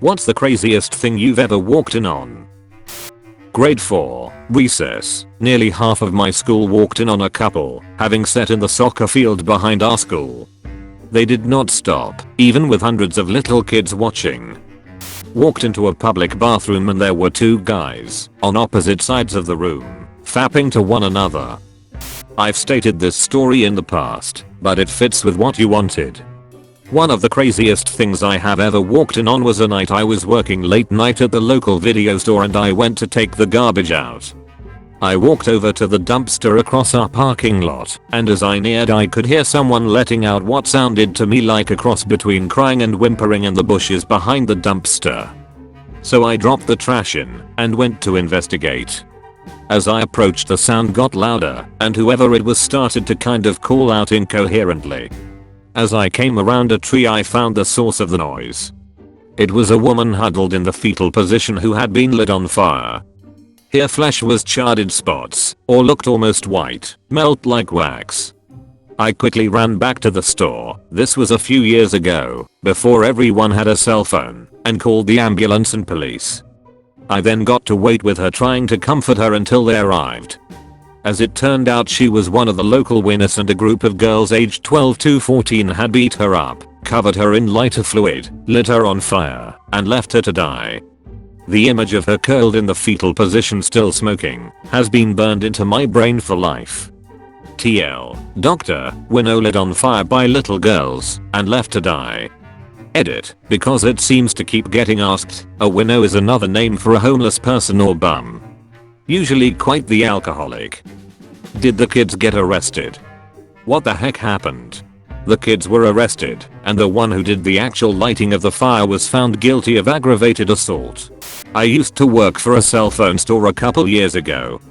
What's the craziest thing you've ever walked in on? Grade 4, recess. Nearly half of my school walked in on a couple having sat in the soccer field behind our school. They did not stop, even with hundreds of little kids watching. Walked into a public bathroom and there were two guys on opposite sides of the room, fapping to one another. I've stated this story in the past, but it fits with what you wanted. One of the craziest things I have ever walked in on was a night I was working late night at the local video store and I went to take the garbage out. I walked over to the dumpster across our parking lot, and as I neared I could hear someone letting out what sounded to me like a cross between crying and whimpering in the bushes behind the dumpster. So I dropped the trash in and went to investigate. As I approached the sound got louder and whoever it was started to kind of call out incoherently. As I came around a tree I found the source of the noise. It was a woman huddled in the fetal position who had been lit on fire. Her flesh was charred in spots, or looked almost white, melt like wax. I quickly ran back to the store, this was a few years ago, before everyone had a cell phone, and called the ambulance and police. I then got to wait with her trying to comfort her until they arrived. As it turned out she was one of the local witnesses and a group of girls aged 12 to 14 had beat her up, covered her in lighter fluid, lit her on fire, and left her to die. The image of her curled in the fetal position still smoking has been burned into my brain for life. TL. Dr. Winnow lit on fire by little girls and left to die. Edit. Because it seems to keep getting asked, a winnow is another name for a homeless person or bum. Usually quite the alcoholic. Did the kids get arrested? What the heck happened? The kids were arrested, and the one who did the actual lighting of the fire was found guilty of aggravated assault. I used to work for a cell phone store a couple years ago.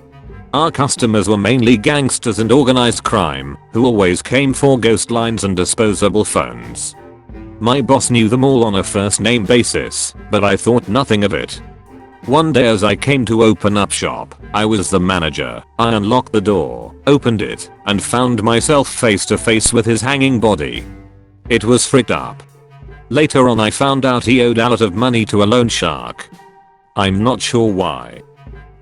Our customers were mainly gangsters and organized crime, who always came for ghost lines and disposable phones. My boss knew them all on a first name basis, but I thought nothing of it. One day as I came to open up shop, I was the manager. I unlocked the door, opened it, and found myself face to face with his hanging body. It was freaked up. Later on I found out he owed a lot of money to a loan shark. I'm not sure why.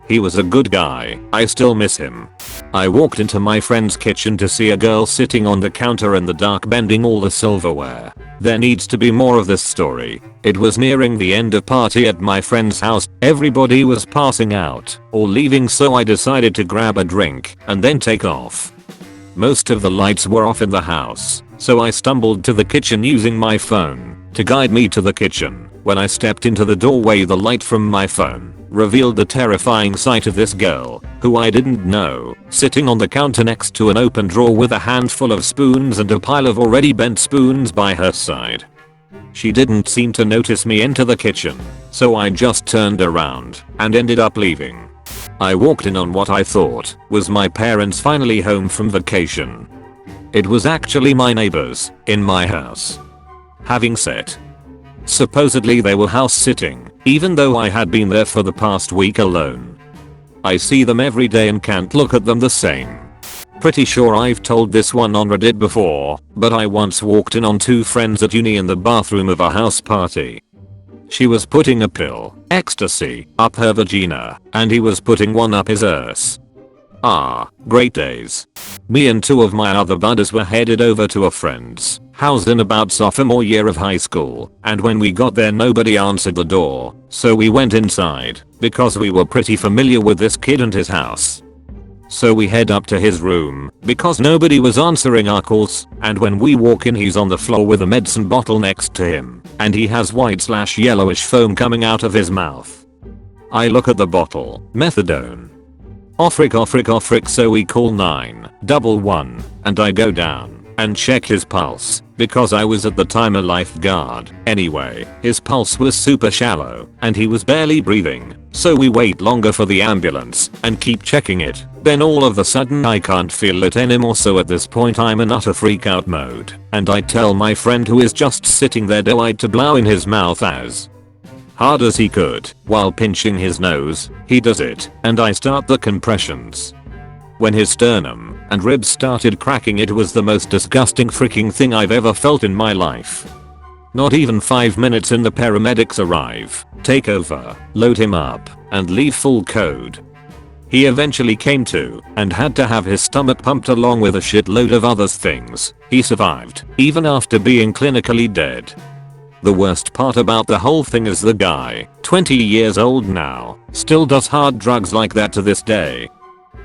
He was a good guy, I still miss him. I walked into my friend's kitchen to see a girl sitting on the counter in the dark bending all the silverware. There needs to be more of this story. It was nearing the end of party at my friend's house. Everybody was passing out or leaving, so I decided to grab a drink and then take off. Most of the lights were off in the house, so I stumbled to the kitchen using my phone to guide me to the kitchen. When I stepped into the doorway, the light from my phone revealed the terrifying sight of this girl, who I didn't know, sitting on the counter next to an open drawer with a handful of spoons and a pile of already bent spoons by her side. She didn't seem to notice me enter the kitchen, so I just turned around and ended up leaving. I walked in on what I thought was my parents finally home from vacation. It was actually my neighbors in my house. Having said, supposedly they were house sitting, even though I had been there for the past week alone. I see them every day and can't look at them the same. Pretty sure I've told this one on Reddit before, but I once walked in on two friends at uni in the bathroom of a house party. She was putting a pill, ecstasy, up her vagina, and he was putting one up his arse. Ah, great days. Me and two of my other buddies were headed over to a friend's house in about sophomore year of high school, and when we got there nobody answered the door, so we went inside, because we were pretty familiar with this kid and his house. So we head up to his room, because nobody was answering our calls, and when we walk in he's on the floor with a medicine bottle next to him, and he has white/yellowish foam coming out of his mouth. I look at the bottle, methadone. Offric, so we call 911, and I go down and check his pulse, because I was at the time a lifeguard. Anyway, his pulse was super shallow, and he was barely breathing, so we wait longer for the ambulance, and keep checking it. Then all of a sudden I can't feel it anymore, so at this point I'm in utter freak out mode, and I tell my friend who is just sitting there doe-eyed to blow in his mouth as hard as he could, while pinching his nose. He does it, and I start the compressions. When his sternum and ribs started cracking, it was the most disgusting freaking thing I've ever felt in my life. Not even 5 minutes in, the paramedics arrive, take over, load him up, and leave full code. He eventually came to and had to have his stomach pumped along with a shitload of other things. He survived, even after being clinically dead. The worst part about the whole thing is the guy, 20 years old now, still does hard drugs like that to this day.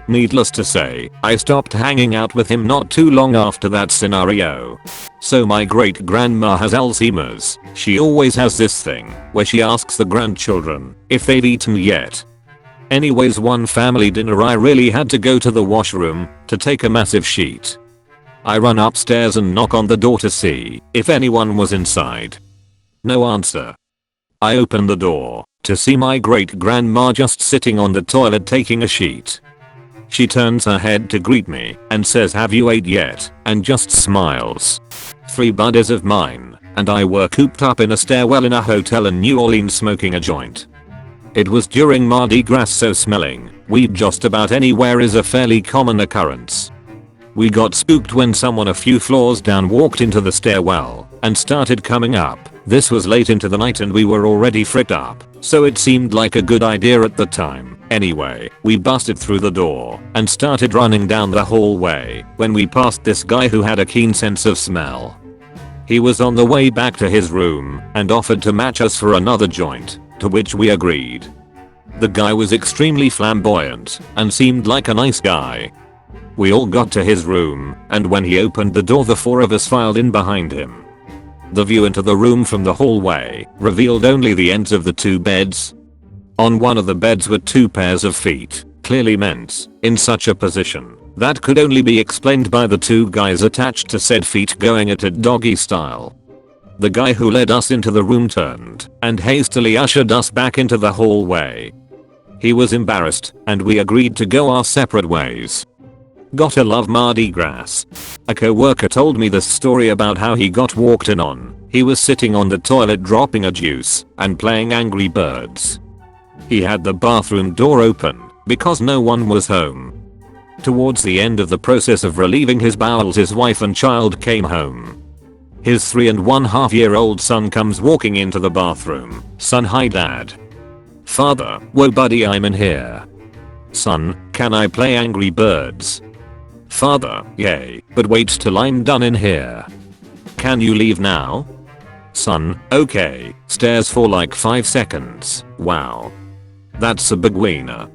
Needless to say, I stopped hanging out with him not too long after that scenario. So my great grandma has Alzheimer's. She always has this thing where she asks the grandchildren if they've eaten yet. Anyways, one family dinner I really had to go to the washroom to take a massive sheet. I run upstairs and knock on the door to see if anyone was inside. No answer. I open the door to see my great grandma just sitting on the toilet taking a sheet. She turns her head to greet me and says, "Have you ate yet?" and just smiles. 3 buddies of mine and I were cooped up in a stairwell in a hotel in New Orleans smoking a joint. It was during Mardi Gras, so smelling weed just about anywhere is a fairly common occurrence. We got spooked when someone a few floors down walked into the stairwell and started coming up. This was late into the night and we were already fricked up, so it seemed like a good idea at the time. Anyway, we busted through the door and started running down the hallway when we passed this guy who had a keen sense of smell. He was on the way back to his room and offered to match us for another joint, to which we agreed. The guy was extremely flamboyant and seemed like a nice guy. We all got to his room, and when he opened the door, the 4 of us filed in behind him. The view into the room from the hallway revealed only the ends of the 2 beds. On one of the beds were 2 pairs of feet, clearly men's, in such a position that could only be explained by the 2 guys attached to said feet going at it doggy style. The guy who led us into the room turned and hastily ushered us back into the hallway. He was embarrassed and we agreed to go our separate ways. Gotta love Mardi Gras. A co-worker told me this story about how he got walked in on. He was sitting on the toilet dropping a juice and playing Angry Birds. He had the bathroom door open because no one was home. Towards the end of the process of relieving his bowels, his wife and child came home. His 3.5-year-old son comes walking into the bathroom. "Son, hi dad." "Father, whoa buddy, I'm in here." "Son, can I play Angry Birds?" "Father, yay, but wait till I'm done in here." "Can you leave now?" "Son, okay, stares for like 5 seconds. Wow. That's a big wiener."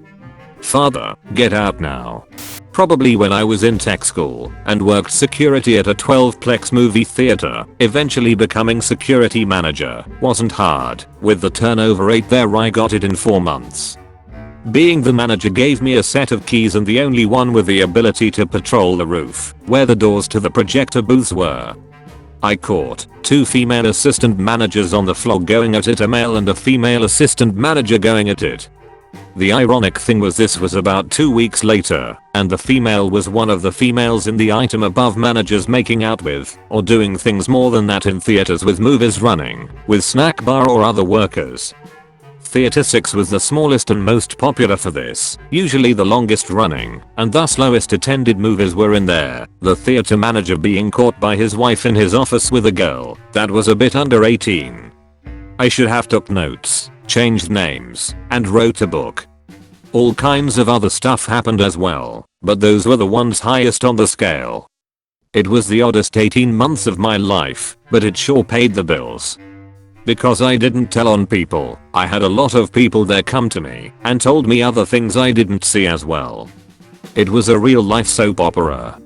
"Father, get out now." Probably when I was in tech school and worked security at a 12-plex movie theater, eventually becoming security manager wasn't hard. With the turnover rate there, I got it in 4 months. Being the manager gave me a set of keys and the only one with the ability to patrol the roof, where the doors to the projector booths were. I caught 2 female assistant managers on the floor going at it, a male and a female assistant manager going at it. The ironic thing was this was about 2 weeks later, and the female was one of the females in the item above managers making out with, or doing things more than that in theaters with movies running, with snack bar or other workers. Theater 6 was the smallest and most popular for this, usually the longest running, and thus lowest attended movies were in there, the theater manager being caught by his wife in his office with a girl that was a bit under 18. I should have took notes, changed names, and wrote a book. All kinds of other stuff happened as well, but those were the ones highest on the scale. It was the oddest 18 months of my life, but it sure paid the bills. Because I didn't tell on people, I had a lot of people there come to me and told me other things I didn't see as well. It was a real life soap opera.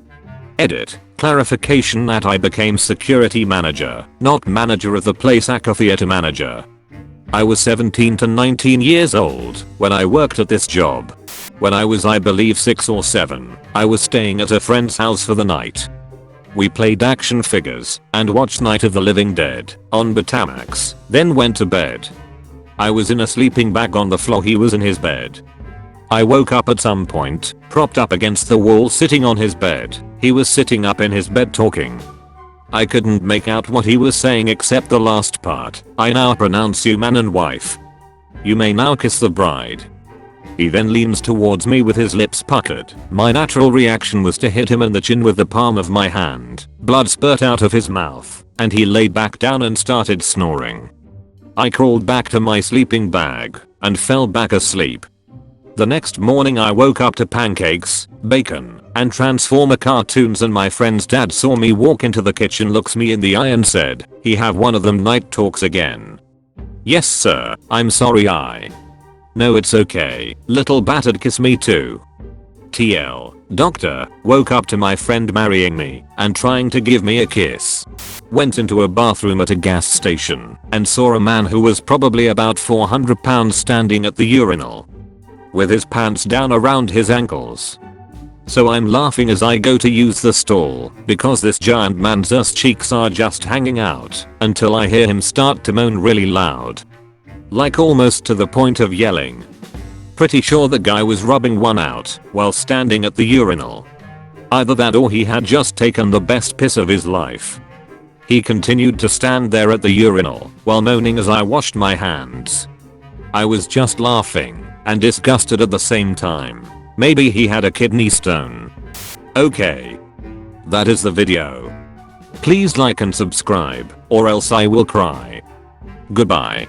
Edit. Clarification that I became security manager, not manager of the place, aka theater manager. I was 17 to 19 years old when I worked at this job. When I was, I believe, 6 or 7, I was staying at a friend's house for the night. We played action figures and watched Night of the Living Dead on Betamax, then went to bed. I was in a sleeping bag on the floor, he was in his bed. I woke up at some point, propped up against the wall sitting on his bed. He was sitting up in his bed talking. I couldn't make out what he was saying except the last part. "I now pronounce you man and wife. You may now kiss the bride." He then leans towards me with his lips puckered. My natural reaction was to hit him in the chin with the palm of my hand. Blood spurt out of his mouth, and he laid back down and started snoring. I crawled back to my sleeping bag and fell back asleep. The next morning I woke up to pancakes, bacon, and Transformer cartoons, and my friend's dad saw me walk into the kitchen, looks me in the eye and said, "He have one of them night talks again." "Yes sir, I'm sorry I." "No, it's okay, little battered, kiss me too." TL, doctor, woke up to my friend marrying me and trying to give me a kiss. Went into a bathroom at a gas station and saw a man who was probably about 400 pounds standing at the urinal with his pants down around his ankles. So I'm laughing as I go to use the stall because this giant man's ass cheeks are just hanging out until I hear him start to moan really loud. Like almost to the point of yelling. Pretty sure the guy was rubbing one out while standing at the urinal. Either that or he had just taken the best piss of his life. He continued to stand there at the urinal while moaning as I washed my hands. I was just laughing and disgusted at the same time. Maybe he had a kidney stone. Okay. That is the video. Please like and subscribe or else I will cry. Goodbye.